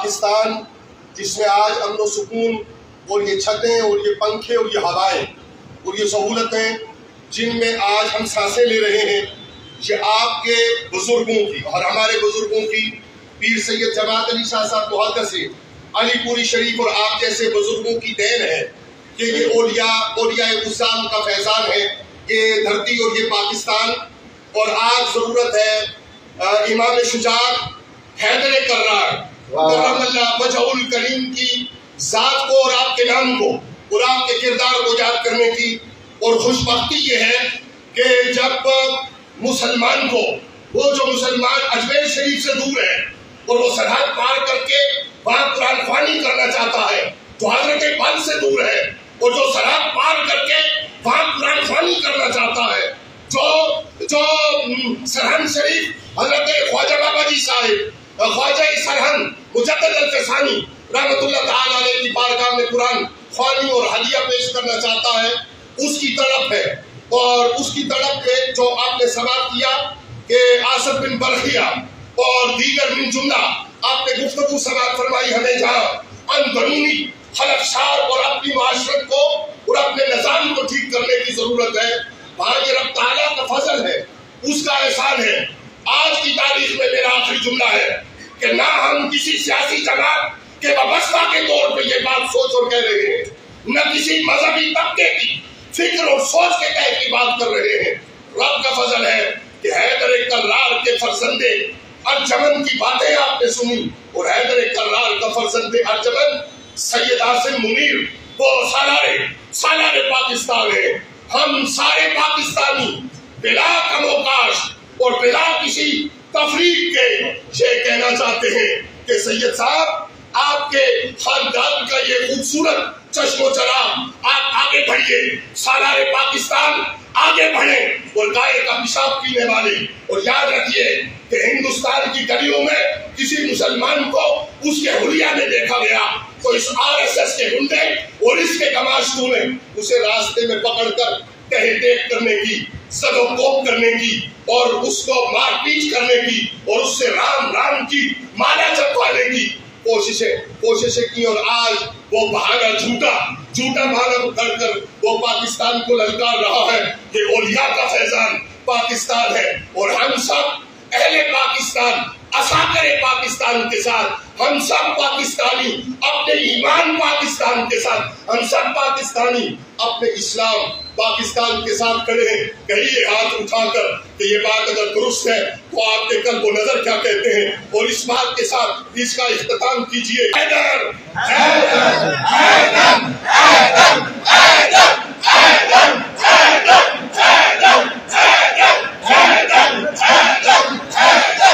پاکستان جس میں آج امن و سکون اور یہ چھتیں اور یہ پنکھے اور یہ ہوائیں اور یہ سہولتیں جن میں آج ہم سانسیں لے رہے ہیں، یہ آپ کے بزرگوں کی اور ہمارے بزرگوں کی، پیر سید جماعت علی شاہ صاحب محدث سے علی پوری شریف اور آپ جیسے بزرگوں کی دین ہے کہ یہ اولیاء عظام کا فیضان ہے یہ دھرتی اور یہ پاکستان۔ اور آج ضرورت ہے امام شجاع حیدر کرار کرم اللہ وجہہ الکریم کی ذات کو اور آپ کے نام کو اور آپ کے کردار کو یاد کرنے کی۔ اور خوش بختی یہ ہے کہ جب مسلمان کو وہ جو مسلمان اجمیر شریف سے دور ہے اور وہ سرحد پار کر کے وہاں قرآن خوانی کرنا چاہتا ہے، جو حضرت بل سے دور ہے اور جو سرحد پار کر کے وہاں قرآن خوانی کرنا چاہتا ہے، جو سرہند شریف حضرت خواجہ بابا جی صاحب خواجہ سرہند مجدد الفسانی رحمت اللہ تعالی علیہ کی بارگاہ میں قرآن خوانی اور ہدیہ پیش کرنا چاہتا ہے، اس کی طرف ہے۔ اور اس کی طرف پہ جو آپ نے سماعت کیا کہ آصف بن برخیہ اور دیگر من جملہ آپ نے گفتگو سماعت فرمائی، ہمیں جہاں اندرونی خلفشار اور اپنی معاشرت کو اور اپنے نظام کو ٹھیک کرنے کی ضرورت ہے، وہاں یہ رب تعالیٰ کا فضل ہے، اس کا احسان ہے۔ آج کی تاریخ میں میرا آخری جملہ ہے کہ نہ ہم کسی سیاسی جماعت کے وابستہ کے طور پہ یہ بات سوچ اور کہہ رہے ہیں، نہ کسی مذہبی طبقے کی فکر اور سوچ کے تحت کی بات کر رہے ہیں۔ رب کا فضل ہے کہ حیدر کرار کے فرزندے ارجمن کی باتیں آپ نے سنی، اور حیدر کرار کا فرزند ارجمن سید عاصم منیر وہ سالار پاکستان ہے۔ ہم سارے پاکستانی بلا کم و کاش اور بلا کسی تفریق کے یہ کہنا چاہتے ہیں کہ سید صاحب آپ کے خاندان کا یہ خوبصورت چشم و چراغ آپ آگے بڑھیے، سالار پاکستان آگے بڑھیں اور گائے کا پیشاب پینے والے، اور یاد رکھیے کہ ہندوستان کی گلیوں میں کسی مسلمان کو اس کے حلیہ میں دیکھا گیا تو اس RSS کے گنڈے اور اس کے گماشتوں نے اسے راستے میں پکڑ کر تہہ دیکھ کرنے کی، زد و کوب کرنے کی اور اس کو مار پیٹ کرنے کی اور اس سے رام کی مالا چپوانے کی کوششیں کی، اور آج وہ بہانہ جھوٹا بہانہ اٹھا کر وہ پاکستان کو للکار رہا ہے کہ اولیاء کا فیضان پاکستان ہے، اور ہم سب اہل پاکستان اساکر پاکستان کے ساتھ، ہم سب پاکستانی اپنے ایمان پاکستان کے ساتھ، ہم سب پاکستانی اپنے اسلام پاکستان کے ساتھ کھڑے ہیں۔ کہیے ہاتھ اٹھا کر کہ یہ بات اگر درست ہے تو آپ کے قلب و نظر کیا کہتے ہیں، اور اس بات کے ساتھ اس کا اختتام کیجئے۔ حیدر حیدر حیدر حیدر حیدر حیدر حیدر حیدر حیدر حیدر حیدر